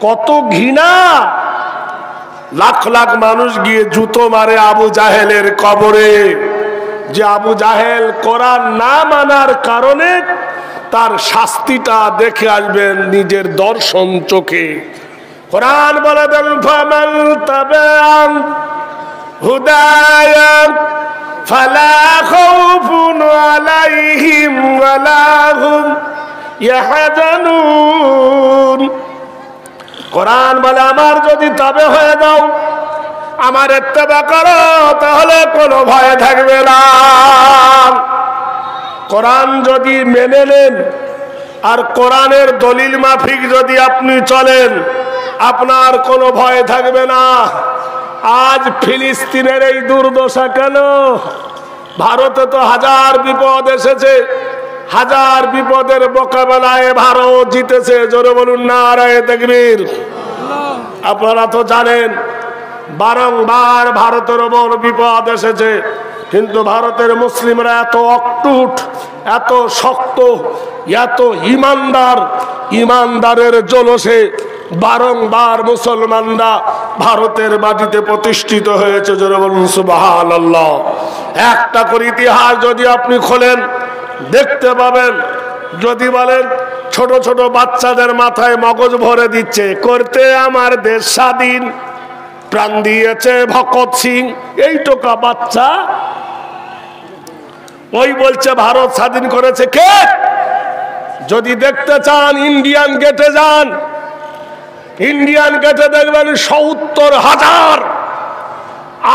কত ঘৃণা। লাখ লাখ মানুষ গিয়ে জুতো মারে আবু জাহেলের কবরে, যে আবু জাহেল কোরআন না মানার কারণে তার শাস্তিটা দেখে আসবেন নিজের দর্শন চোখে। কোরআন বলে দেন ফামান তাবিআন হুদায়া ফালা খাউফুন আলাইহিম ওয়ালা হুম ইয়াহজানুন। কোরআন বলে আমার যদি তবে হয়ে দাও, আমার ইত্তেবা করো, তাহলে কোনো ভয় থাকবে না। কোরআন যদি মেনে নেন আর কোরআনের দলিল মাফিক যদি আপনি চলেন, আপনার কোনো ভয় থাকবে না। আজ ফিলিস্তিনের এই দুর্দশা কেন? ভারতে তো হাজার বিপদ এসেছে, হাজার বিপদের মোকাবেলায় ভারত জিতেছে। জোরে বলুন নারায়ে তাকবীর। আপনারা তো জানেন বারংবার ভারতের ওপর বিপদ এসেছে, কিন্তু ভারতের মুসলিমরা এত অটুট, এত শক্ত, এত ইমানদার, ইমানদারের জলসে বারংবার মুসলমানরা ভারতের মাটিতে প্রতিষ্ঠিত হয়েছে। জোরে বলুন সুবহানাল্লাহ। একটা করে ইতিহাস যদি আপনি খোলেন দেখতে পাবেন, যদি বলেন ছোট ছোট বাচ্চাদের মাথায় মগজ ভরে দিচ্ছে, করতে আমার দেশ স্বাধীন প্রাণ দিয়েছে ভগৎ সিং, এই টোকা বাচ্চা ওই বলছে ভারত স্বাধীন করেছে কে? যদি দেখতে চান ইন্ডিয়ান গেটে যান, ইন্ডিয়ান গেটে দেখবেন ৭০,০০০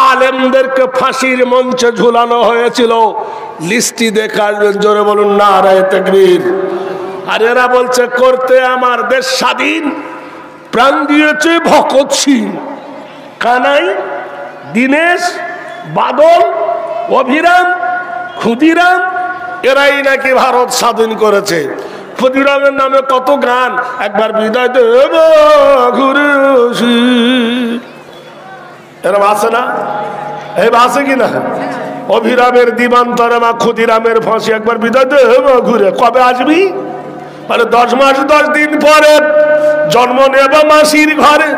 আলেমদেরকে ফাঁসির মঞ্চে ঝুলানো হয়েছিল। লিস্টি দেখে আসবেন। জোরে বলুন নারায়ে তাকবীর। আর এরা বলছে করতে আমার দেশ স্বাধীন প্রাণ দিয়েছে ভগৎ সিং। কানাই, দীনেশ, বাদল, অভিরাম, ক্ষুদিরাম, এরাই নাকি ভারত স্বাধীন করেছে। ক্ষুদিরামের নামে কত গান, একবার বিদায় দেব ঘুরে আসি, এরম আছে না? এই আছে কিনা? অভিরামের দিবান্তরে মা ক্ষুদিরামের ফাঁসি, একবার বিদায় দেব ঘুরে। কবে আসবি? মানে 10 মাস 10 দিন পরে জন্ম নেব মাসির ঘরে।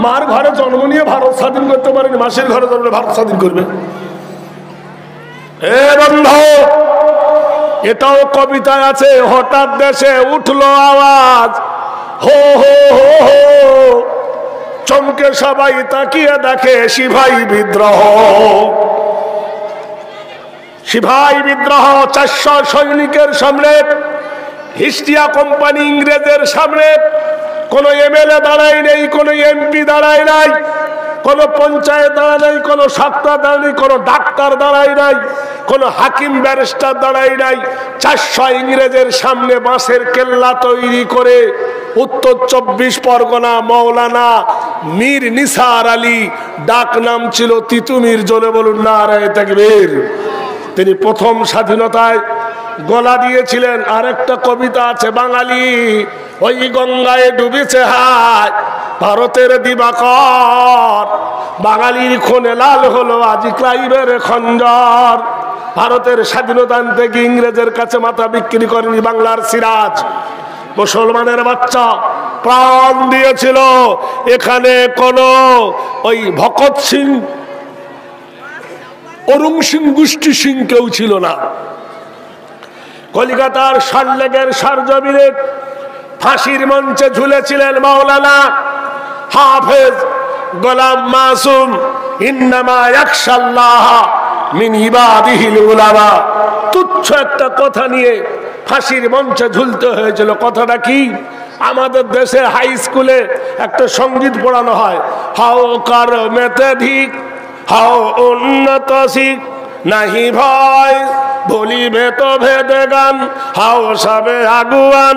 মার ঘরে জন্ম নিয়ে ভারত স্বাধীন করতে পারেনি, মাসির ঘরে জন্ম ভারত স্বাধীন করবে? এ বন্ধু, এটাও কবিতায় আছে। হঠাৎ দেশে উঠলো আওয়াজ, হো হো হো হো, চমকে সবাই তাকিয়ে দেখে সিপাহী বিদ্রোহ। সিপাহী বিদ্রোহ 400 সৈনিকের সামনে, হিস্টিয়া কোম্পানি ইংরেজের সামনে। কোন এমএলএ দাঁড়ায় নেই, কোন এমপি দাঁড়ায় নাই, কোন পঞ্চায়েত দাঁড়ায় নাই, কোন সত্তা দাঁড়ায় নাই, কোন ডাক্তার দাঁড়ায় নাই, কোন হাকিম ব্যারিস্টার দাঁড়ায় নাই। 400 ইংরেজের সামনে বাঁশের কেল্লা তৈরি করে উত্তর 24 পরগনা মৌলানা মীর নিসার আলী, ডাক নাম ছিল তিতুমির। জোরে বলুন নারায়ে তাকবীর। তিনি প্রথম স্বাধীনতায় গলা দিয়েছিলেন। আরেকটা কবিতা আছে বাঙালি, ওই গঙ্গায় ডুবেছে হায় ভারতের দিবাকর, বাঙালির খুনে লাল হলো আজি ক্লাইভের খঞ্জর। ভারতের স্বাধীনতা আনতে গিয়ে ইংরেজের কাছে মাথা বিক্রি করেনি বাংলার সিরাজ। মুসলমানের বাচ্চা প্রাণ দিয়েছিল। এখানে কোন ওই ভগৎ সিং, অরুণ সিং, গোষ্ঠী সিং কেউ ছিল না। কলিকাতার সল্লেগের সরজমিনে ফাঁসির মঞ্চে ঝুলেছিলেন মাওলানা হাফেজ গোলাম মাসুম। ইন্নামা ইয়াখশাল্লাহ মিন ইবাদিহিল উলামা। তুচ্ছ একটা কথা নিয়ে ফাঁসির মঞ্চে ঝুলতে হয়েছিল। কথাটা কি? আমাদের দেশে হাই স্কুলে একটা সঙ্গীত পড়ানো হয়, হাও কর মেতে ধিক, হাও উন্নত শিখ, নাহি ভয় বলিবে তো ভেদে গান, হাও সবে আগুয়ান,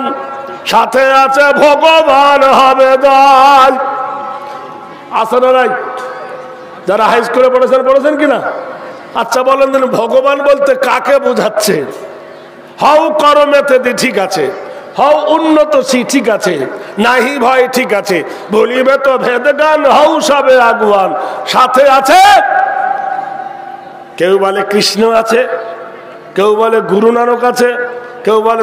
সাথে আছে ভগবান হবে দল। আছে না নাই? যারা হাই স্কুলে পড়েছেন কিনা? আচ্ছা বলেন দিন, ভগবান বলতে কাকে বোঝাচ্ছে? হাও করমেতে দি, ঠিক আছে। হাও উন্নত সি, ঠিক আছে। নাহি ভয়, ঠিক আছে। বলিবে তো ভেদ গান, হাও সবে আগুয়ান, সাথে আছে। কেউ বলে কৃষ্ণ আছে, কেউ বলে গুরু নানক আছে, কেউ বলে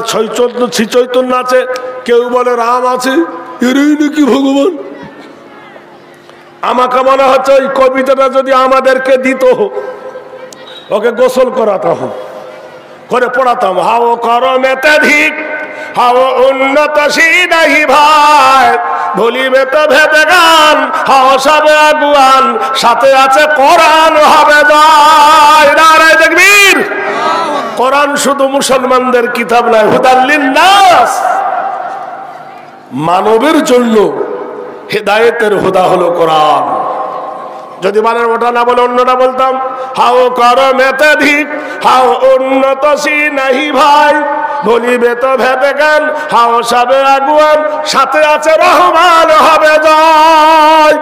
শ্রী চৈতন্য আছে, কেউ বলে রাম আছে। এরই নাকি ভগবান? আমাকে মনে হচ্ছে ওই কবিতাটা যদি আমাদেরকে দিত, ওকে গোসল করাতাম, করে পড়াতাম। হাও করো মেতে ধিক, হাও উন্নত সিনাহি ভাই, ভুলিবে তো ভেদে গান, হাও সবে আগুয়ান, সাথে আছে কোরআন হবে জয়। নারায়ে তাকবীর। কোরআন শুধু মুসলমানদের কিতাব নয়, হুদাল লিন্নাস, মানবের জন্য হেদায়েতের হুদা হলো কোরআন। যদি মানের ওটা না বলে অন্যটা বলতাম, হাও করো মেতে ধিক, হাও উন্নত সিনাহি ভাই, বলিবে তো ভেদে গান, হাও সবে আগুয়ান, সাথে আছে রহমান হবে জয়।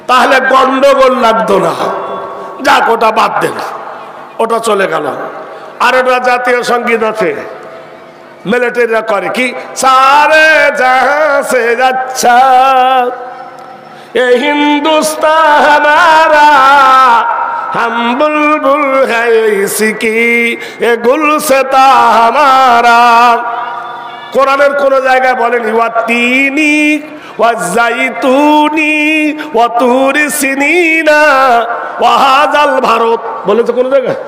তাহলে গন্ডগোল লাগতো না। যাক, ওটা বাদ দেন, ওটা চলে গেল। আর ওটা জাতীয় সঙ্গীত আছে, মিলিটারিরা করে কি, সারে জাহাঁ সে আচ্ছা ये हिंदुस्तान हमारा, हम बुलबुल है इसकी, ये गुलसिता हमारा। কোরআনের কোন জায়গায় বলেনি ওয়াতিনি ওয়াজাইতুনি ওয়াতুরি সিনিনা ওয়াহাজাল ভারত, বলেছে কোন জায়গায়?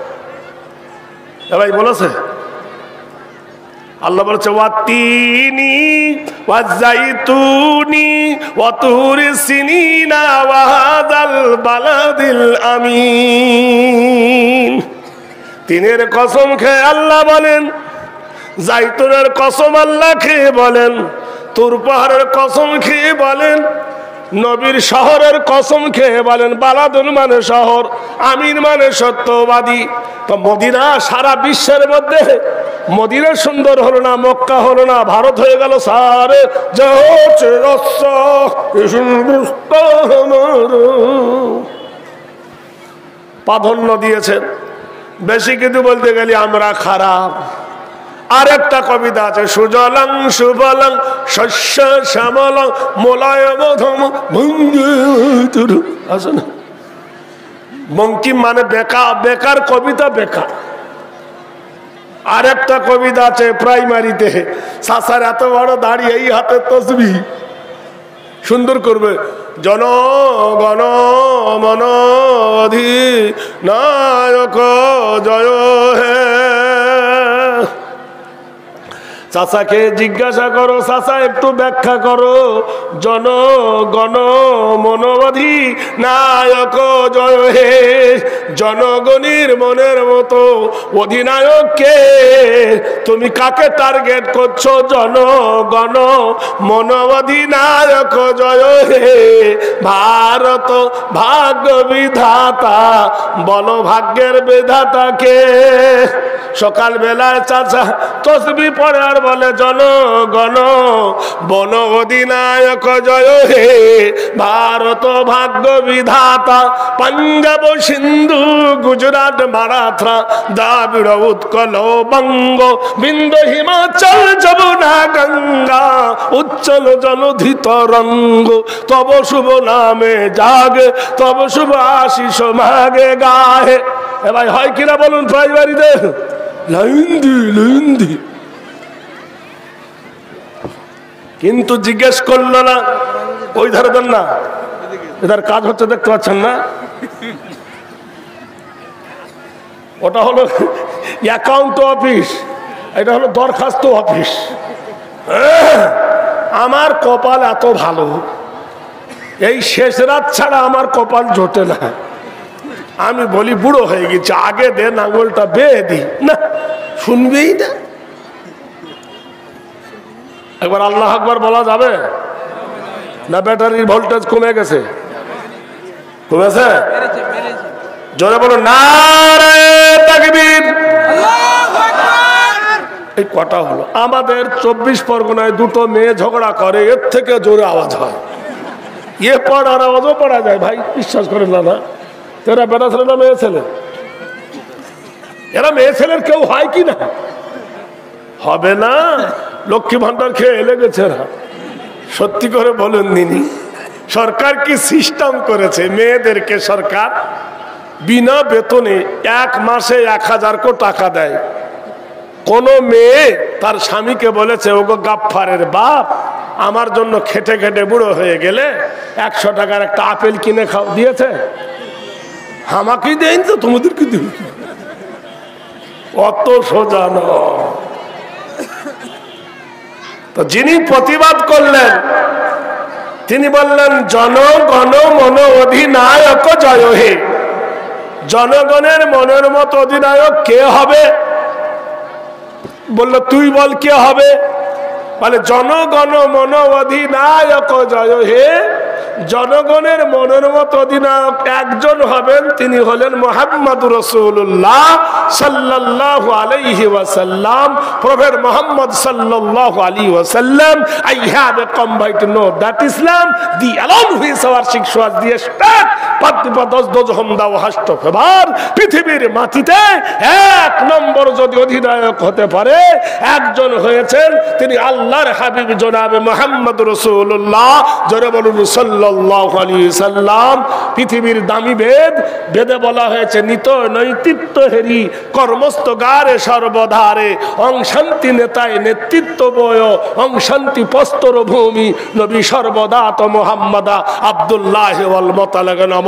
ভাই বলেছে? আল্লাহ বলেছে ওয়াতিনি ওয়াজাইতুনি ওয়াতুরি সিনিনা ওয়াহাদাল বালাদিল আমিন। তিনের কসম খেয়ে আল্লাহ বলেন, জাইতুনের কসম আল্লাহ খেয়ে বলেন, তুর পাহাড়ের কসম খেয়ে বলেন, নবীর শহরের কসম খেয়ে বলেন। বালাদুল মানে শহর, আমিন মানে সত্যবাদী। তো মদিনা সারা বিশ্বের মধ্যে, মদিনা সুন্দর হলো না, মক্কা হলো না, ভারত হয়ে গেল সারে প্রাধান্য দিয়েছেন বেশি। কিন্তু বলতে গেলে আমরা খারাপ। আরেকটা কবিতা আছে, সুজলং সুবলং শস্য শ্যামলং মোলায়ম ধম ভঙ্গি, আছে না? বঙ্কিম মানে বেকার, বেকার কবিতা বেকার। আরেকটা কবিতা আছে প্রাইমারিতে, সাসার এত বড় দাড়ি, এই হাতে তসবিহ, সুন্দর করবে, জন গণ মন অধিনায়ক জয় হে। চাচাকে জিজ্ঞাসা করো, চাচা একটু ব্যাখ্যা করো, জন গণ মন অধিনায়ক জয় হে। জনগণের মনের মতো অধিনায়ককে তুমি কাকে টার্গেট করছো? জনগণ মন অধিনায়ক জয় হে। ভারত ভাগ্য বিধাতা, বলো ভাগ্যের বিধাতাকে। সকাল বেলায় চাচা তসবিহ পড়ে আর বলে, জনগণ বন অধিনায়ক জয় হে। ভারত ভাগ্য বিধাতা, পাঞ্জাব সিন্ধু গুজরাট মারাঠা দ্রাবিড় উৎকল বঙ্গ বিন্দ হিমাচল যমুনা গঙ্গা উচ্চল জলধি তরঙ্গ, তব শুভ নামে জাগে, তব শুভ আশিস মাগে গাহে। এ ভাই হয় কিনা বলুন? প্রাইমারিতে লাইন দি লাইন দি, কিন্তু জিজ্ঞেস করলো না। ওই ধারে দেন না, এদের কাজ হচ্ছে দেখতে পাচ্ছেন না? ওটা হলো অ্যাকাউন্ট অফিস, এটা হলো দরখাস্ত অফিস। আমার কপাল এত ভালো, এই শেষ রাত ছাড়া আমার কপাল জোটে না। আমি বলি বুড়ো হয়ে গেছে, আগে দে আঙুলটা বেয়ে দি, না শুনবেই না। একবার আল্লাহ আকবার বলা যাবে না? ব্যাটারির ভোল্টেজ কমে গেছে, কমেছে? জোরে বলো নারায়ে তাকবীর। এই কটা হলো। আমাদের 24 পরগনায় দুটো মেয়ে ঝগড়া করে, এর থেকে জোরে আওয়াজ হয়। এ পড়ার আওয়াজও পড়া যায় ভাই, বিশ্বাস করেন না? না, এরা বেটা ছেলে না মেয়ে ছেলে? এরা মেয়ে ছেলের কেউ হয় কি না? হবে না। লক্ষ্মী ভান্ডার খেয়ে এলে গেছে এরা। সত্যি করে বলেন দিনি, সরকার কি সিস্টেম করেছে? মেয়েদেরকে সরকার বিনা বেতনে 1 মাসে 1000 করে টাকা দেয়। কোন মেয়ে তার স্বামীকে বলেছে, ওগো গাফফারের বাপ আমার জন্য খেটে খেটে বুড়ো হয়ে গেলে 100 টাকার একটা আপেল কিনে খাও, দিয়েছে? আমাকেই দেয়নি তো, তোমাদেরকে দিন। অত সোজা নয়। তো যিনি প্রতিবাদ করলেন তিনি বললেন, জনগণ মন অধিনায়ক জয় হে। জনগণের মনের মতো অধিনায়ক কে হবে? বলল, তুই বল কে হবে? বলে, জনগণ মন অধিনায়ক জয় হে। জনগণের মনের মতো অধিনায়ক একজন হবেন, তিনি হলেন মুহাম্মদুর রাসূলুল্লাহ সাল্লাল্লাহু আলাইহি ওয়াসাল্লাম। প্রফেট মুহাম্মদ সাল্লাল্লাহু আলাইহি ওয়াসাল্লাম। I have a come to know that Islam, the alone who is our শিক্ষক দিয়ে স্টার্ট পাতিপাতস দজহম দাও হাস্ত ফেবার। পৃথিবীর মাটিতে 1 নম্বর যদি অধিনায়ক হতে পারে একজন হয়েছেন, তিনি আল্লাহর হাবিব জনাবে মুহাম্মদুর রাসূলুল্লাহ। জোরে বলুন সাল্লাল্লাহু আলাইহি সাল্লাম। পৃথিবীর দামি বেদে বলা হয়েছে, নিত নৈতিত্ব হেরি কর্মস্থ গারে সর্বধারে, অং শান্তি নেতায় নেতৃত্ব বয়, অং শান্তি পস্তর ভূমি, নবী সর্বদা তো মুহাম্মাদা আব্দুল্লাহ ওয়াল মুতালাক নাম।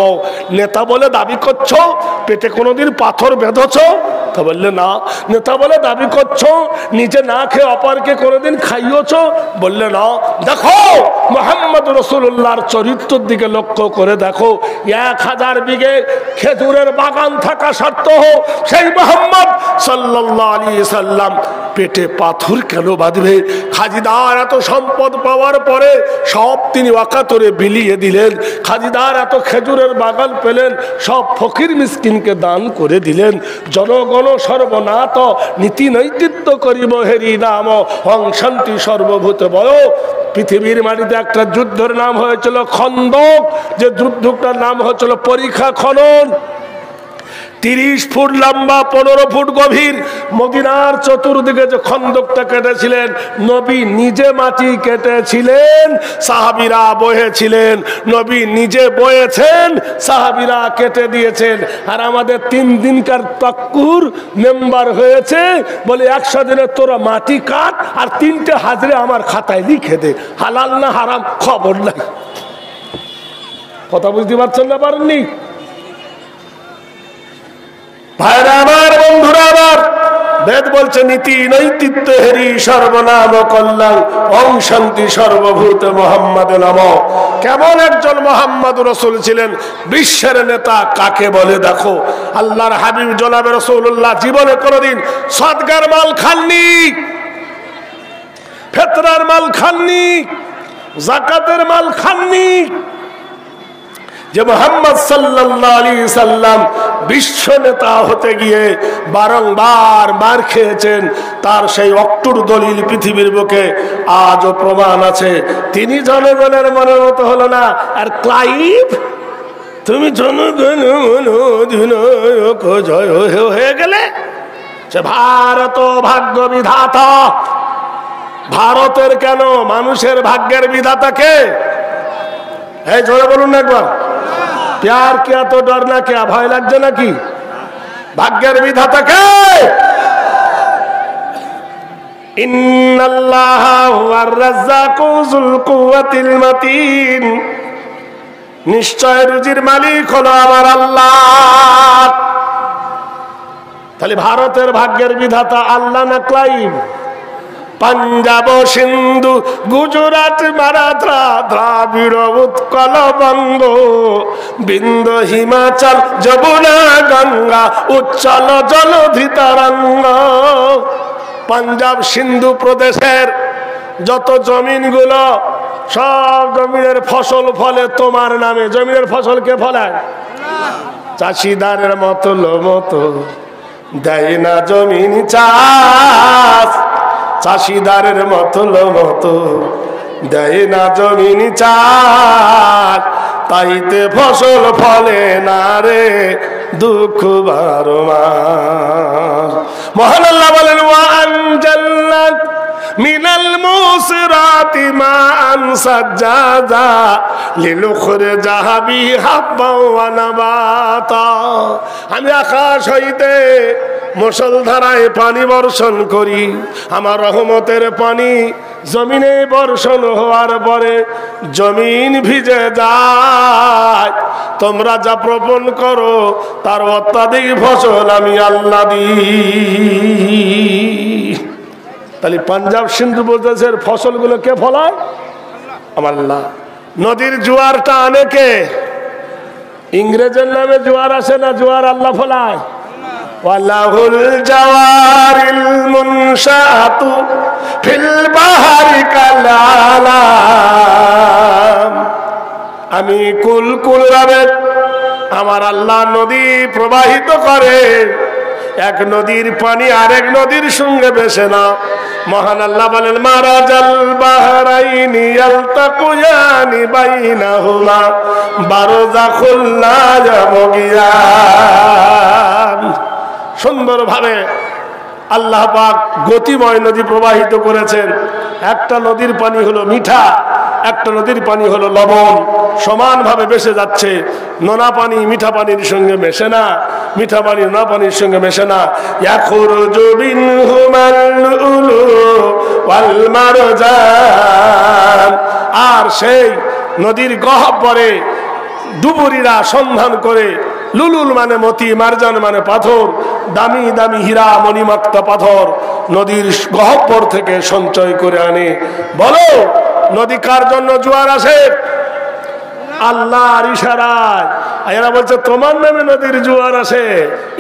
নেতা বলে দাবি করছো, পেটে কোনোদিন পাথর বেঁধেছো? তা বললে না। নেতা বলে দাবি করছো, নিজে না খেয়ে অপরকে কোনোদিন খাইয়েছো? বললে না। দেখো মুহাম্মদ রাসূলুল্লাহর চরিত্রের দিকে লক্ষ্য করে দেখো। 1000 বিঘে খেজুরের বাগান থাকা সত্ত্বেও সেই মুহাম্মদ সাল্লাল্লাহু আলাইহি সাল্লাম পেটে পাথর কেন বাঁধবে? খাজিদার এত সম্পদ পাওয়ার পরে সব তিনি ওয়াকাতরে বিলিয়ে দিলেন। খাজিদার এত খেজুরের বাগান পেলেন, সব ফকির মিসকিনকে দান করে দিলেন। জনগণ সর্বনাত নীতি নৈতিত্ব করিব হেরি নাম, হং শান্তি সর্বভূত বয়। পৃথিবীর মাটিতে একটা যুদ্ধের নাম হয়েছিল খন্দক, যে যুদ্ধটার নাম হয়েছিল পরীক্ষা খনন। 30 ফুট লম্বা, 15 ফুট গভীর। মদিনার চতুর্দিকে যে খন্দকটা কেটেছিলেন, নবী নিজে মাটি কেটেছিলেন, সাহাবীরা বয়েছিলেন। নবী নিজে বয়েছেন, সাহাবীরা কেটে দিয়েছেন। আর আমাদের 3 দিনকার তাক্কুর মেম্বার হয়েছে, বলে 100 দিনে তোরা মাটি কাট আর 3টে হাজরে আমার খাতায় লিখে দে, হালাল না হারাম খবর নাই। কথা বুঝতে পারছেন না? পারেননি? ভাইরা আমার, বন্ধুরা আমার, বেদ বলছে নীতি নৈতিত্ব হেরি সর্বনাম কল্যাণ, ওম শান্তি সর্বভূত মুহাম্মদ নাম। কেমন একজন মুহাম্মদ রাসূল ছিলেন, বিশ্বের নেতা কাকে বলে দেখো। আল্লাহর হাবিব জনাবে রাসূলুল্লাহ জীবনে কোনোদিন সদকার মাল খাননি, ফিতরার মাল খাননি, যাকাতের মাল খাননি। যে মুহাম্মদ সাল্লাল্লাহু আলাইহি সাল্লাম বিশ্ব নেতা হতে গিয়ে বারংবার মার খেয়েছেন, তার সেই অক্টুর দলিল পৃথিবীর বুকে আজও প্রমাণ আছে। তিনি জনগণের মনের মতো হলো না। আর ক্লাইভ, তুমি জনগণ অধিনায়ক জয় হয়ে গেলে। সে ভারত ভাগ্য বিধাতা। ভারতের কেন, মানুষের ভাগ্যের বিধাতাকে। এই জোরে বলুন না একবার, প্যার কিয়া তো ডর না কিয়া, ভয় লাগছে নাকি? ভাগ্যের বিধাতাকে। ইন্নাল্লাহা হুয়ার রাজ্জাকু যুল কুওয়াতিল মাতিন। নিশ্চয় রুজির মালিক হলো আমার আল্লাহ। তাহলে ভারতের ভাগ্যের বিধাতা আল্লাহ না ক্লাইভ? পাঞ্জাব, সিন্ধু, গুজরাট, মারাঠা, দ্রাবিড়, উৎকল, বঙ্গ, বিন্দ, হিমাচল, যমুনা, গঙ্গা, উচ্চল জলধি তরঙ্গ। পাঞ্জাব সিন্ধু প্রদেশের যত জমিনগুলো, সব জমিনের ফসল ফলে তোমার নামে। জমিনের ফসল কে ফলায়? চাষিদারের মতো দেয় না জমিন চাষ। চাষিদারের মতো দেয় না জমিন চাষ, তাইতে ফসল ফলে না রে দুঃখ 12 মাস। মহান আল্লাহ বলেন, ওয়া আনজালনা মিনাল মুসরাতি মাআন সাজ্জাজা লিনুখরিজা বিহি হাব্বান ওয়া নাবাতা। আমি আকাশ হইতে মুষলধারায় পানি বর্ষণ করি, আমার রহমতের পানি জমিনে বর্ষণ হওয়ার পরে জমিন ভিজে যায়, তোমরা যা বপন করো তার অত্যাধিক ফসল আমি আল্লাহ দিই। তাহলে পাঞ্জাব সিন্ধু প্রদেশের ফসলগুলো কে ফলায়? আমার আল্লাহ। নদীর জোয়ারটা আনে কে? ইংরেজের নামে জোয়ার আসে না, জোয়ার আল্লাহ ফলায়। ওয়ালাহুল জাওয়ারিল মুনশাতু ফিল বাহরি কালালাম। আমি কুল কুল ভাবে আমার আল্লাহ নদী প্রবাহিত করে, এক নদীর পানি আরেক নদীর সঙ্গে মেশে না। মহান আল্লাহ বলেন মারাজাল বাহরাইনি ইয়ালতাকুয়ানি বাইনাহুমা বারযাখুল লা ইয়াবগিয়ান। সুন্দরভাবে আল্লাহ পাক গতিময় নদী প্রবাহিত করেছেন। একটা নদীর পানি হলো মিঠা, একটা নদীর পানি হলো লবণ, সমানভাবে ভেসে যাচ্ছে। নোনা পানি মিঠা পানির সঙ্গে মেশে না, মিঠা পানি নোনা পানির সঙ্গে মেশে না। ইয়াখরুজু মিনহুমাল লুলু ওয়াল মারজান। আর সেই নদীর গহ্বরে ডুবুরিরা সন্ধান করে, লুলুল মানে মতি, মারজান মানে পাথর, দামি দামি হীরা মণিমাক্তা পাথর নদীর গহ্বর থেকে সঞ্চয় করে আনে। বলো নদী কার জন্য জোয়ার আসে? আল্লাহর ইশারায়। এরা বলছে তোমার নামে নদীর জোয়ার আসে।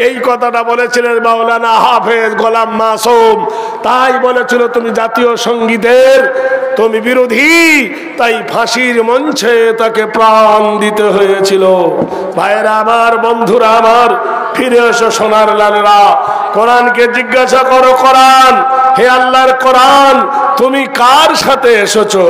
এই কথাটা বলেছিলেন মাওলানা হাফেজ গোলাম মাসুম। তাই বলেছিল তুমি জাতীয় সঙ্গীতের তুমি বিরোধী, তাই ফাঁসির মঞ্চে তাকে প্রাণ দিতে হয়েছিল। ভাইরা আমার, বন্ধুরা আমার, ফিরে এসো সোনার লালেরা। কোরআনকে জিজ্ঞাসা করো, কোরআন, হে আল্লাহর কোরআন, তুমি কার সাথে এসেছো?